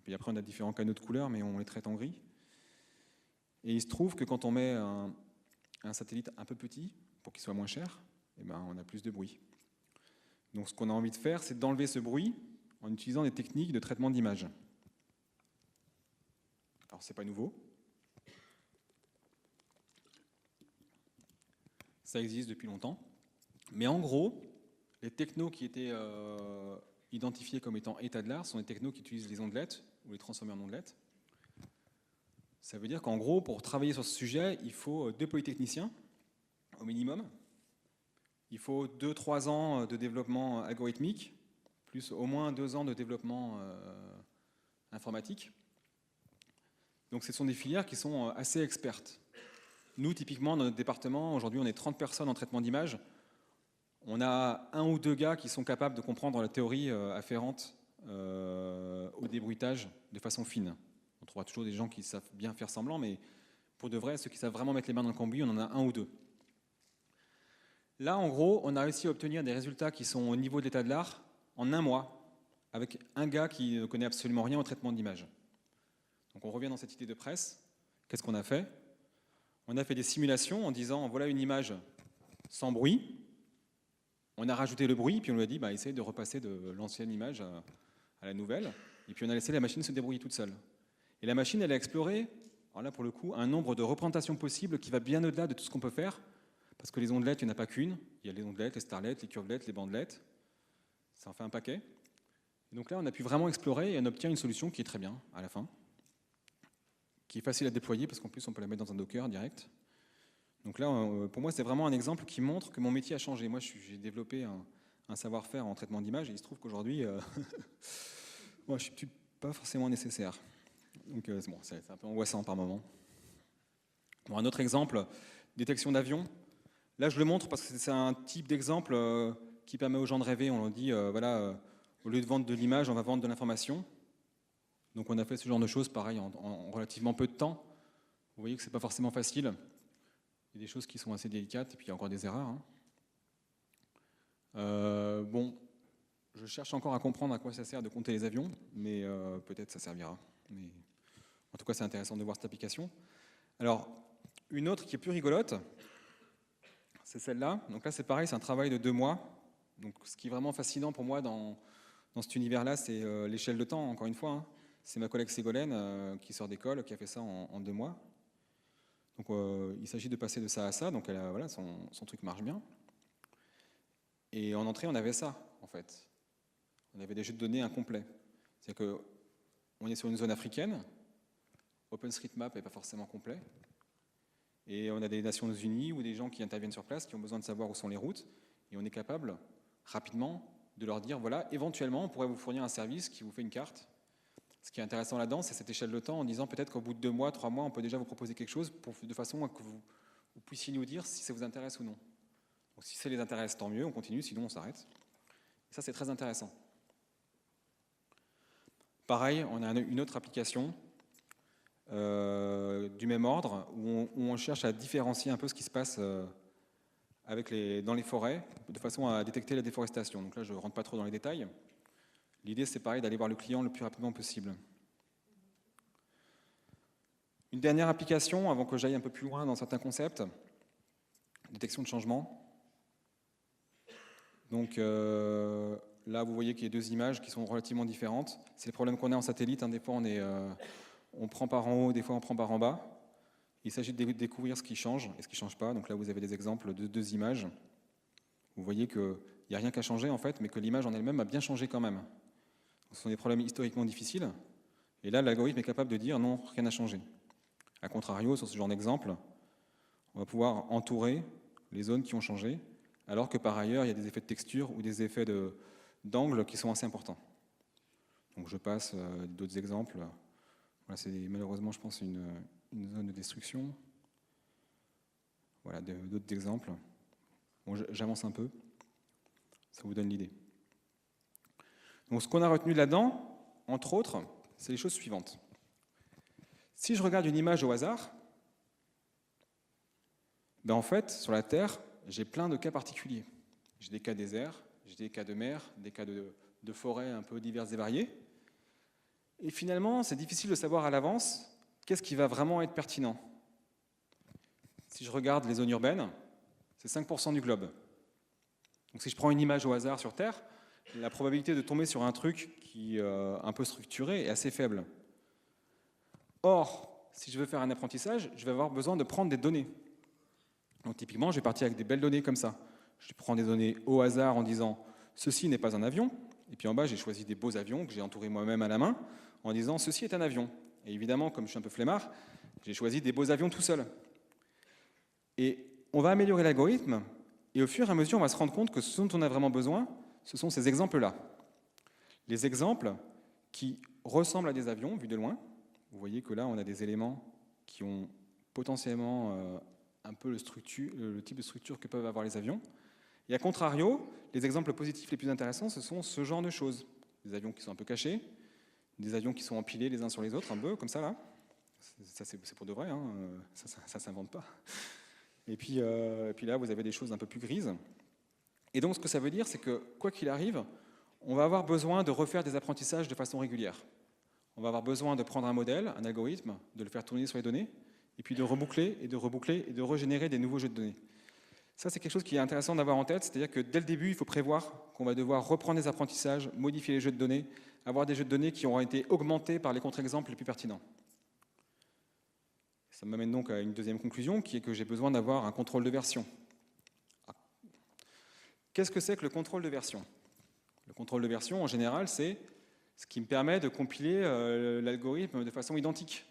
Et après, on a différents canaux de couleurs, mais on les traite en gris. Et il se trouve que quand on met un satellite un peu petit, pour qu'il soit moins cher, eh ben, on a plus de bruit. Donc ce qu'on a envie de faire, c'est d'enlever ce bruit en utilisant des techniques de traitement d'image. Alors, c'est pas nouveau. Ça existe depuis longtemps. Mais en gros, les technos qui étaient identifiés comme étant état de l'art sont des technos qui utilisent les ondelettes ou les transformers en ondelettes. Ça veut dire qu'en gros, pour travailler sur ce sujet, il faut 2 polytechniciens au minimum. Il faut 2-3 ans de développement algorithmique, plus au moins 2 ans de développement informatique. Donc ce sont des filières qui sont assez expertes. Nous, typiquement, dans notre département, aujourd'hui, on est 30 personnes en traitement d'image. On a 1 ou 2 gars qui sont capables de comprendre la théorie afférente au débruitage de façon fine. On trouvera toujours des gens qui savent bien faire semblant, mais pour de vrai, ceux qui savent vraiment mettre les mains dans le cambouis, on en a 1 ou 2. Là, en gros, on a réussi à obtenir des résultats qui sont au niveau de l'état de l'art en 1 mois, avec un gars qui ne connaît absolument rien au traitement d'image. Donc on revient dans cette idée de presse. Qu'est-ce qu'on a fait ? On a fait des simulations en disant, voilà une image sans bruit. On a rajouté le bruit, puis on lui a dit, essayez de repasser de l'ancienne image à la nouvelle. Et puis on a laissé la machine se débrouiller toute seule. Et la machine, elle a exploré, alors là pour le coup, un nombre de représentations possibles qui va bien au-delà de tout ce qu'on peut faire. Parce que les ondelettes, il n'y en a pas qu'une. Il y a les ondelettes, les starlets, les curvelettes, les bandelettes. Ça en fait un paquet. Et donc là, on a pu vraiment explorer et on obtient une solution qui est très bien à la fin, qui est facile à déployer parce qu'en plus, on peut la mettre dans un Docker direct. Donc là, pour moi, c'est vraiment un exemple qui montre que mon métier a changé. Moi, j'ai développé un savoir-faire en traitement d'image et il se trouve qu'aujourd'hui, moi, je ne suis pas forcément nécessaire. Donc bon, c'est un peu angoissant par moment. Bon, un autre exemple, détection d'avion. Là, je le montre parce que c'est un type d'exemple qui permet aux gens de rêver. On leur dit, voilà, au lieu de vendre de l'image, on va vendre de l'information. Donc on a fait ce genre de choses, pareil, en relativement peu de temps. Vous voyez que ce n'est pas forcément facile. Il y a des choses qui sont assez délicates, et puis il y a encore des erreurs. Bon, je cherche encore à comprendre à quoi ça sert de compter les avions, mais peut-être ça servira. Mais en tout cas, c'est intéressant de voir cette application. Alors, une autre qui est plus rigolote, c'est celle-là. Donc là, c'est pareil, c'est un travail de 2 mois. Donc, ce qui est vraiment fascinant pour moi dans cet univers-là, c'est l'échelle de temps, encore une fois. C'est ma collègue Ségolène qui sort d'école, qui a fait ça en 2 mois. Donc, il s'agit de passer de ça à ça. Donc, voilà, son truc marche bien. Et en entrée, on avait ça, en fait. On avait des jeux de données incomplets. C'est-à-dire qu'on est sur une zone africaine. OpenStreetMap n'est pas forcément complet. Et on a des Nations Unies ou des gens qui interviennent sur place qui ont besoin de savoir où sont les routes. Et on est capable, rapidement, de leur dire, voilà, éventuellement, on pourrait vous fournir un service qui vous fait une carte. Ce qui est intéressant là-dedans, c'est cette échelle de temps en disant peut-être qu'au bout de 2 mois, 3 mois, on peut déjà vous proposer quelque chose de façon à que vous puissiez nous dire si ça vous intéresse ou non. Donc, si ça les intéresse, tant mieux, on continue, sinon on s'arrête. Et ça, c'est très intéressant. Pareil, on a une autre application du même ordre où on cherche à différencier un peu ce qui se passe dans les forêts de façon à détecter la déforestation. Donc là, je ne rentre pas trop dans les détails. L'idée, c'est pareil, d'aller voir le client le plus rapidement possible. Une dernière application, avant que j'aille un peu plus loin dans certains concepts, détection de changement. Donc là, vous voyez qu'il y a 2 images qui sont relativement différentes. C'est le problème qu'on a en satellite. Des fois, on prend par en haut, des fois, on prend par en bas. Il s'agit de découvrir ce qui change et ce qui ne change pas. Donc là, vous avez des exemples de 2 images. Vous voyez qu'il n'y a rien qu'à changer, en fait, mais que l'image en elle-même a bien changé quand même. Ce sont des problèmes historiquement difficiles. Et là, l'algorithme est capable de dire non, rien n'a changé. A contrario, sur ce genre d'exemple, on va pouvoir entourer les zones qui ont changé, alors que par ailleurs, il y a des effets de texture ou des effets d'angle qui sont assez importants. Donc je passe d'autres exemples. Voilà, c'est malheureusement, je pense, une zone de destruction. Voilà, d'autres exemples. Bon, j'avance un peu. Ça vous donne l'idée. Donc ce qu'on a retenu là-dedans, entre autres, c'est les choses suivantes. Si je regarde une image au hasard, en fait, sur la Terre, j'ai plein de cas particuliers. J'ai des cas déserts, j'ai des cas de mer, des cas de forêts un peu diverses et variées. Et finalement, c'est difficile de savoir à l'avance qu'est-ce qui va vraiment être pertinent. Si je regarde les zones urbaines, c'est 5% du globe. Donc si je prends une image au hasard sur Terre, la probabilité de tomber sur un truc qui est un peu structuré est assez faible. Or, si je veux faire un apprentissage, je vais avoir besoin de prendre des données. Donc typiquement, je vais partir avec des belles données comme ça. Je prends des données au hasard en disant « ceci n'est pas un avion ». Et puis en bas, j'ai choisi des beaux avions que j'ai entourés moi-même à la main en disant « ceci est un avion ». Et évidemment, comme je suis un peu flemmard, j'ai choisi des beaux avions tout seul. Et on va améliorer l'algorithme et au fur et à mesure, on va se rendre compte que ce dont on a vraiment besoin, ce sont ces exemples-là. Les exemples qui ressemblent à des avions vus de loin. Vous voyez que là, on a des éléments qui ont potentiellement un peu le type de structure que peuvent avoir les avions. Et à contrario, les exemples positifs les plus intéressants, ce sont ce genre de choses. Des avions qui sont un peu cachés, des avions qui sont empilés les uns sur les autres, un peu comme ça, là. Ça, c'est pour de vrai, ça ne s'invente pas. Et puis là, vous avez des choses un peu plus grises. Et donc, ce que ça veut dire, c'est que, quoi qu'il arrive, on va avoir besoin de refaire des apprentissages de façon régulière. On va avoir besoin de prendre un modèle, un algorithme, de le faire tourner sur les données, et puis de reboucler, et de reboucler, et de régénérer des nouveaux jeux de données. Ça, c'est quelque chose qui est intéressant d'avoir en tête, c'est-à-dire que dès le début, il faut prévoir qu'on va devoir reprendre les apprentissages, modifier les jeux de données, avoir des jeux de données qui auront été augmentés par les contre-exemples les plus pertinents. Ça m'amène donc à une deuxième conclusion, qui est que j'ai besoin d'avoir un contrôle de version. Qu'est-ce que c'est que le contrôle de version? Le contrôle de version, en général, c'est ce qui me permet de compiler l'algorithme de façon identique.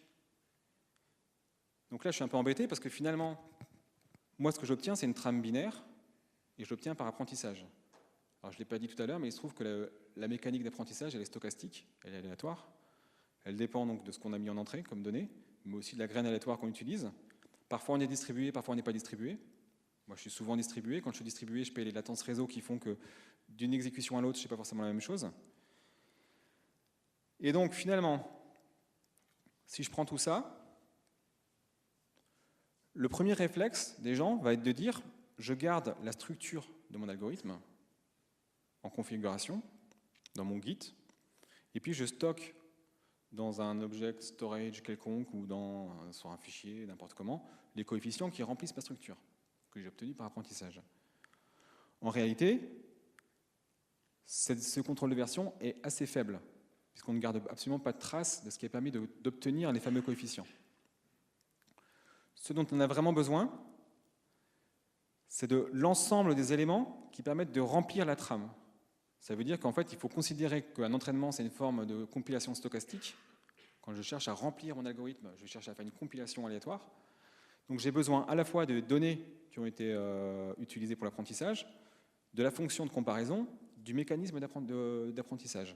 Donc là, je suis un peu embêté parce que finalement, moi, ce que j'obtiens, c'est une trame binaire, et je l'obtiens par apprentissage. Alors, je ne l'ai pas dit tout à l'heure, mais il se trouve que la mécanique d'apprentissage, elle est stochastique, elle est aléatoire. Elle dépend donc de ce qu'on a mis en entrée comme données, mais aussi de la graine aléatoire qu'on utilise. Parfois, on est distribué, parfois, on n'est pas distribué. Moi, je suis souvent distribué. Quand je suis distribué, je paye les latences réseau qui font que d'une exécution à l'autre, je ne sais pas forcément la même chose. Et donc, finalement, si je prends tout ça, le premier réflexe des gens va être de dire je garde la structure de mon algorithme en configuration dans mon Git, et puis je stocke dans un object storage quelconque ou sur un fichier, n'importe comment, les coefficients qui remplissent ma structure, que j'ai obtenus par apprentissage. En réalité, ce contrôle de version est assez faible, puisqu'on ne garde absolument pas de trace de ce qui a permis d'obtenir les fameux coefficients. Ce dont on a vraiment besoin, c'est de l'ensemble des éléments qui permettent de remplir la trame. Ça veut dire qu'en fait, il faut considérer qu'un entraînement, c'est une forme de compilation stochastique. Quand je cherche à remplir mon algorithme, je cherche à faire une compilation aléatoire. Donc j'ai besoin à la fois de données qui ont été utilisées pour l'apprentissage, de la fonction de comparaison, du mécanisme d'apprentissage.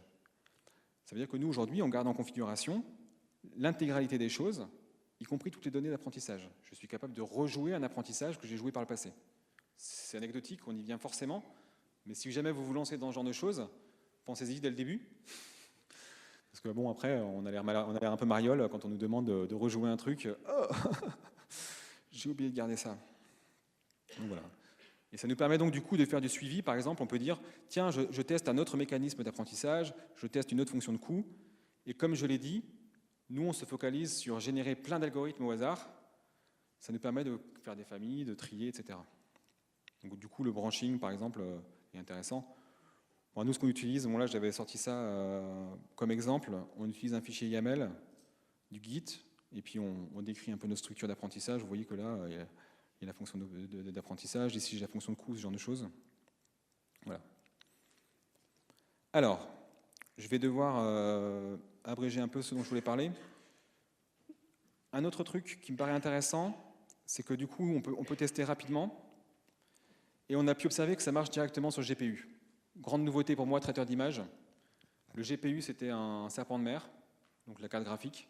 Ça veut dire que nous, aujourd'hui, on garde en configuration l'intégralité des choses, y compris toutes les données d'apprentissage. Je suis capable de rejouer un apprentissage que j'ai joué par le passé. C'est anecdotique, on y vient forcément, mais si jamais vous vous lancez dans ce genre de choses, pensez-y dès le début. Parce que bon, après, on a l'air un peu mariole quand on nous demande de rejouer un truc. Oh j'ai oublié de garder ça. Donc voilà. Et ça nous permet donc du coup de faire du suivi. Par exemple, on peut dire, tiens, je teste un autre mécanisme d'apprentissage, je teste une autre fonction de coût, et comme je l'ai dit, nous, on se focalise sur générer plein d'algorithmes au hasard. Ça nous permet de faire des familles, de trier, etc. Donc du coup, le branching, par exemple, est intéressant. Bon, nous, ce qu'on utilise, bon, là, j'avais sorti ça comme exemple. On utilise un fichier YAML, du Git, et puis on décrit un peu nos structures d'apprentissage. Vous voyez que là, il y a la fonction d'apprentissage, ici, j'ai la fonction de coût, ce genre de choses. Voilà. Alors, je vais devoir abréger un peu ce dont je voulais parler. Un autre truc qui me paraît intéressant, c'est que du coup, on peut tester rapidement, et on a pu observer que ça marche directement sur le GPU. Grande nouveauté pour moi, traiteur d'images. Le GPU, c'était un serpent de mer, donc la carte graphique.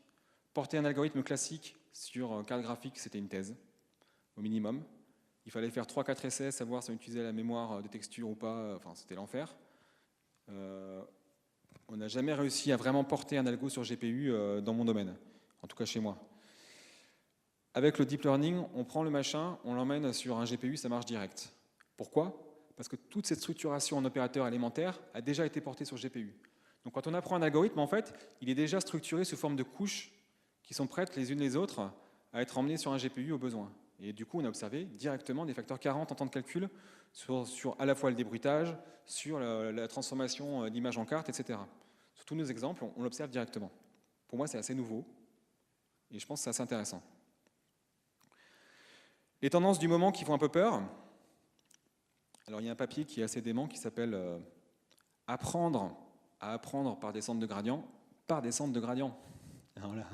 Porter un algorithme classique sur carte graphique, c'était une thèse, au minimum. Il fallait faire 3-4 essais, savoir si on utilisait la mémoire de texture ou pas, enfin, c'était l'enfer. On n'a jamais réussi à vraiment porter un algo sur GPU dans mon domaine, en tout cas chez moi. Avec le deep learning, on prend le machin, on l'emmène sur un GPU, ça marche direct. Pourquoi ? Parce que toute cette structuration en opérateur élémentaire a déjà été portée sur GPU. Donc quand on apprend un algorithme, en fait, il est déjà structuré sous forme de couches qui sont prêtes les unes les autres à être emmenées sur un GPU au besoin. Et du coup, on a observé directement des facteurs 40 en temps de calcul sur à la fois le débruitage, sur la transformation d'image en carte, etc. Sur tous nos exemples, on l'observe directement. Pour moi, c'est assez nouveau et je pense que c'est assez intéressant. Les tendances du moment qui font un peu peur. Alors, il y a un papier qui est assez dément qui s'appelle « Apprendre à apprendre par descente de gradient, par descente de gradient ». Voilà.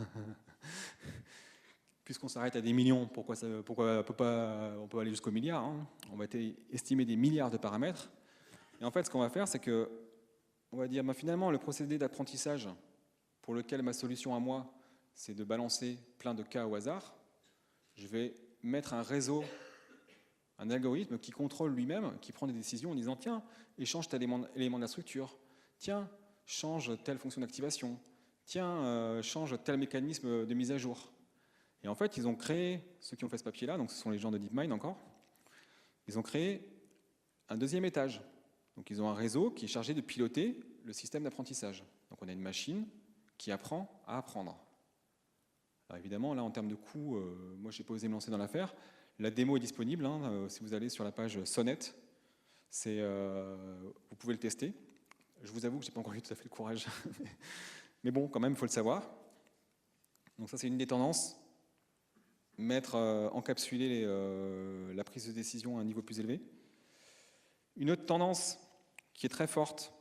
Puisqu'on s'arrête à des millions, pourquoi on peut aller jusqu'au milliard, hein. On va estimer des milliards de paramètres. Et en fait, ce qu'on va faire, c'est que on va dire, finalement, le procédé d'apprentissage pour lequel ma solution à moi, c'est de balancer plein de cas au hasard, je vais mettre un réseau, un algorithme qui contrôle lui-même, qui prend des décisions en disant, tiens, échange tel élément de la structure, tiens, change telle fonction d'activation, tiens, change tel mécanisme de mise à jour. Et en fait, ils ont créé, ceux qui ont fait ce papier-là, donc ce sont les gens de DeepMind encore, ils ont créé un deuxième étage. Donc ils ont un réseau qui est chargé de piloter le système d'apprentissage. Donc on a une machine qui apprend à apprendre. Alors évidemment, là, en termes de coût, moi, je n'ai pas osé me lancer dans l'affaire. La démo est disponible, hein, si vous allez sur la page Sonnet, vous pouvez le tester. Je vous avoue que je n'ai pas encore eu tout à fait le courage. Mais bon, quand même, il faut le savoir. Donc ça, c'est une des tendances. Encapsuler la prise de décision à un niveau plus élevé. Une autre tendance qui est très forte,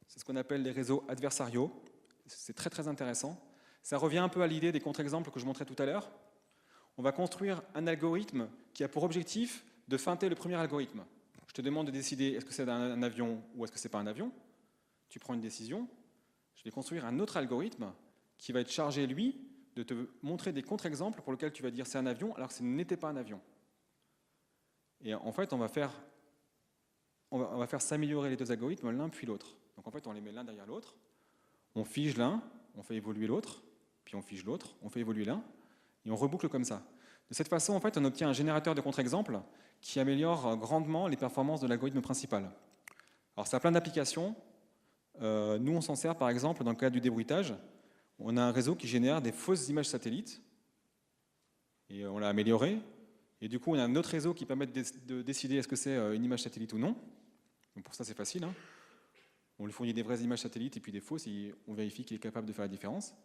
c'est ce qu'on appelle les réseaux adversariaux. C'est très très intéressant. Ça revient un peu à l'idée des contre-exemples que je montrais tout à l'heure. On va construire un algorithme qui a pour objectif de feinter le premier algorithme. Je te demande de décider est-ce que c'est un avion ou est-ce que c'est pas un avion. Tu prends une décision. Je vais construire un autre algorithme qui va être chargé, lui, de te montrer des contre-exemples pour lesquels tu vas dire c'est un avion alors que ce n'était pas un avion. Et en fait, on va faire s'améliorer les deux algorithmes l'un puis l'autre. Donc en fait, on les met l'un derrière l'autre, on fige l'un, on fait évoluer l'autre, puis on fige l'autre, on fait évoluer l'un, et on reboucle comme ça. De cette façon, en fait, on obtient un générateur de contre-exemples qui améliore grandement les performances de l'algorithme principal. Alors ça a plein d'applications. Nous, on s'en sert par exemple dans le cadre du débruitage. On a un réseau qui génère des fausses images satellites, et on l'a amélioré. Et du coup, on a un autre réseau qui permet de décider est-ce que c'est une image satellite ou non. Donc pour ça, c'est facile, hein. On lui fournit des vraies images satellites et puis des fausses, et on vérifie qu'il est capable de faire la différence.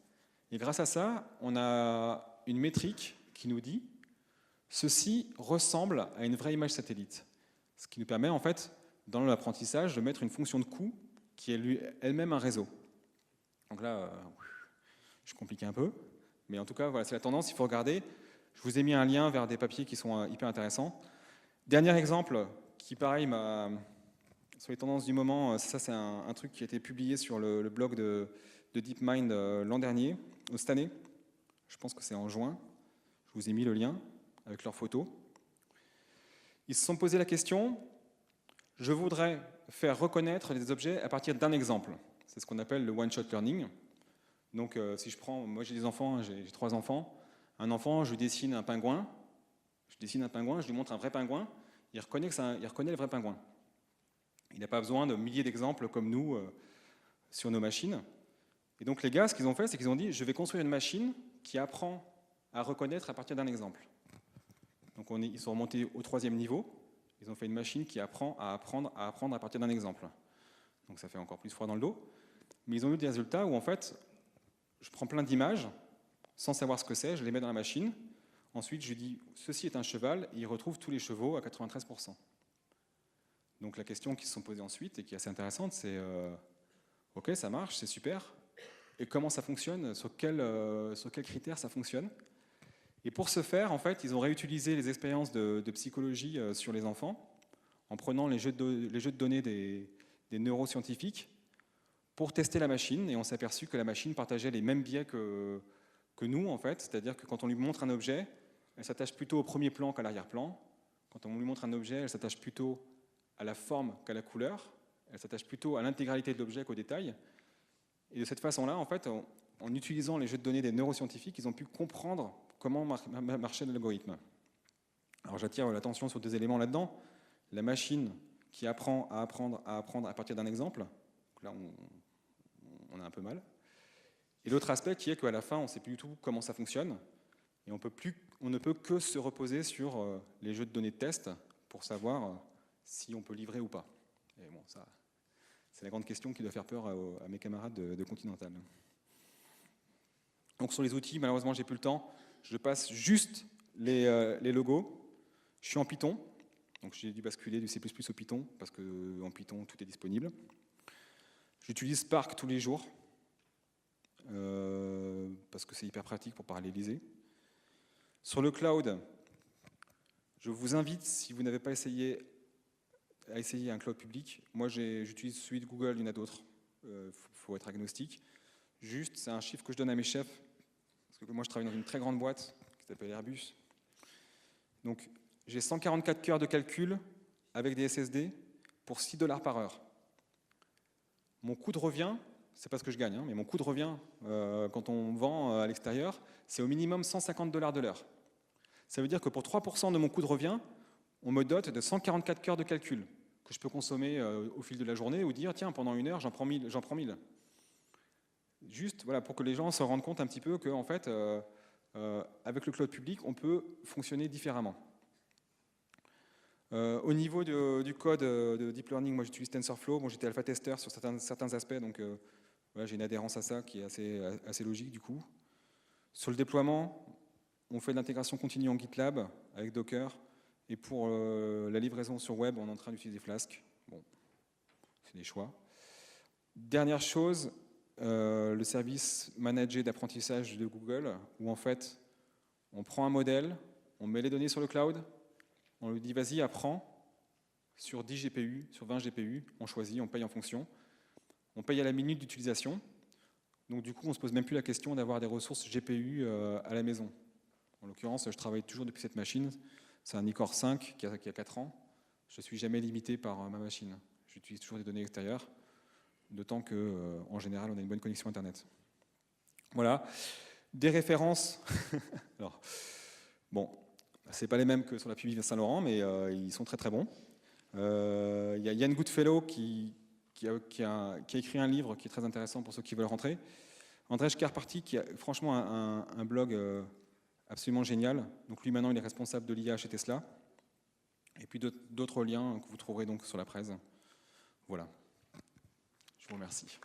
Et grâce à ça, on a une métrique qui nous dit ceci ressemble à une vraie image satellite. Ce qui nous permet, en fait, dans l'apprentissage, de mettre une fonction de coût qui est elle-même un réseau. Donc là, je complique un peu, mais en tout cas, voilà, c'est la tendance, il faut regarder. Je vous ai mis un lien vers des papiers qui sont hyper intéressants. Dernier exemple, qui pareil, sur les tendances du moment, ça c'est un truc qui a été publié sur le blog de DeepMind l'an dernier, cette année. Je pense que c'est en juin. Je vous ai mis le lien avec leurs photos. Ils se sont posé la question, je voudrais faire reconnaître des objets à partir d'un exemple. C'est ce qu'on appelle le one-shot learning. Donc si je prends, moi j'ai des enfants, j'ai 3 enfants. Un enfant, je lui dessine un pingouin, je lui montre un vrai pingouin, il reconnaît le vrai pingouin. Il n'a pas besoin de milliers d'exemples comme nous sur nos machines. Et donc les gars, ce qu'ils ont fait, c'est qu'ils ont dit, je vais construire une machine qui apprend à reconnaître à partir d'un exemple. Donc ils sont remontés au 3e niveau, ils ont fait une machine qui apprend à apprendre à partir d'un exemple. Donc ça fait encore plus froid dans le dos. Mais ils ont eu des résultats où en fait, je prends plein d'images, sans savoir ce que c'est, je les mets dans la machine. Ensuite, je lui dis, ceci est un cheval, et il retrouve tous les chevaux à 93%. Donc la question qui se sont posées ensuite, et qui est assez intéressante, c'est ok, ça marche, c'est super, et comment ça fonctionne, sur quels critères ça fonctionne? Et pour ce faire, en fait, ils ont réutilisé les expériences de psychologie sur les enfants, en prenant les jeux de données des neuroscientifiques, pour tester la machine, et on s'est aperçu que la machine partageait les mêmes biais que nous, en fait, c'est-à-dire que quand on lui montre un objet, elle s'attache plutôt au premier plan qu'à l'arrière-plan. Quand on lui montre un objet, elle s'attache plutôt à la forme qu'à la couleur, elle s'attache plutôt à l'intégralité de l'objet qu'au détail. Et de cette façon-là, en fait, en utilisant les jeux de données des neuroscientifiques, ils ont pu comprendre comment marchait l'algorithme. Alors j'attire l'attention sur 2 éléments là-dedans. La machine qui apprend à apprendre à partir d'un exemple. Donc là, on a un peu mal. Et l'autre aspect qui est qu'à la fin, on ne sait plus du tout comment ça fonctionne. Et on ne peut que se reposer sur les jeux de données de test pour savoir si on peut livrer ou pas. Et bon, ça, c'est la grande question qui doit faire peur à mes camarades de Continental. Donc sur les outils, malheureusement, j'ai plus le temps. Je passe juste les logos. Je suis en Python, donc j'ai dû basculer du C++ au Python, parce qu'en Python, tout est disponible. J'utilise Spark tous les jours, parce que c'est hyper pratique pour paralléliser. Sur le cloud, je vous invite, si vous n'avez pas essayé, à essayer un cloud public. Moi, j'utilise celui de Google, il y en a d'autres. Faut être agnostique. Juste, c'est un chiffre que je donne à mes chefs, parce que moi, je travaille dans une très grande boîte qui s'appelle Airbus. Donc, j'ai 144 cœurs de calcul avec des SSD pour 6 $ par heure. Mon coût de revient, c'est pas ce que je gagne, hein, mais mon coût de revient quand on vend à l'extérieur, c'est au minimum 150 $ de l'heure. Ça veut dire que pour 3% de mon coût de revient, on me dote de 144 cœurs de calcul que je peux consommer au fil de la journée ou dire, tiens, pendant 1 heure, j'en prends 1000. Juste voilà, pour que les gens se rendent compte un petit peu que en fait, avec le cloud public, on peut fonctionner différemment. Au niveau du code de Deep Learning, moi j'utilise TensorFlow. Bon, j'étais alpha testeur sur certains aspects, donc voilà, j'ai une adhérence à ça qui est assez logique du coup. Sur le déploiement, on fait de l'intégration continue en GitLab avec Docker. Et pour la livraison sur web, on est en train d'utiliser Flask. Bon, c'est des choix. Dernière chose, le service managé d'apprentissage de Google, où en fait, on prend un modèle, on met les données sur le cloud, on lui dit vas-y, apprends sur 10 GPU, sur 20 GPU, on choisit, on paye en fonction. On paye à la minute d'utilisation. Donc du coup, on ne se pose même plus la question d'avoir des ressources GPU à la maison. En l'occurrence, je travaille toujours depuis cette machine. C'est un Icore 5 qui a 4 ans. Je ne suis jamais limité par ma machine. J'utilise toujours des données extérieures, d'autant qu'en général, on a une bonne connexion Internet. Voilà. Des références. Alors, bon, ce n'est pas les mêmes que sur la PUB Saint-Laurent, mais ils sont très très bons. Il y a Yann Goodfellow qui a écrit un livre qui est très intéressant pour ceux qui veulent rentrer. Andrzej Karpathy qui a franchement un blog absolument génial. Donc lui maintenant il est responsable de l'IA chez Tesla. Et puis d'autres liens que vous trouverez donc sur la presse. Voilà. Je vous remercie.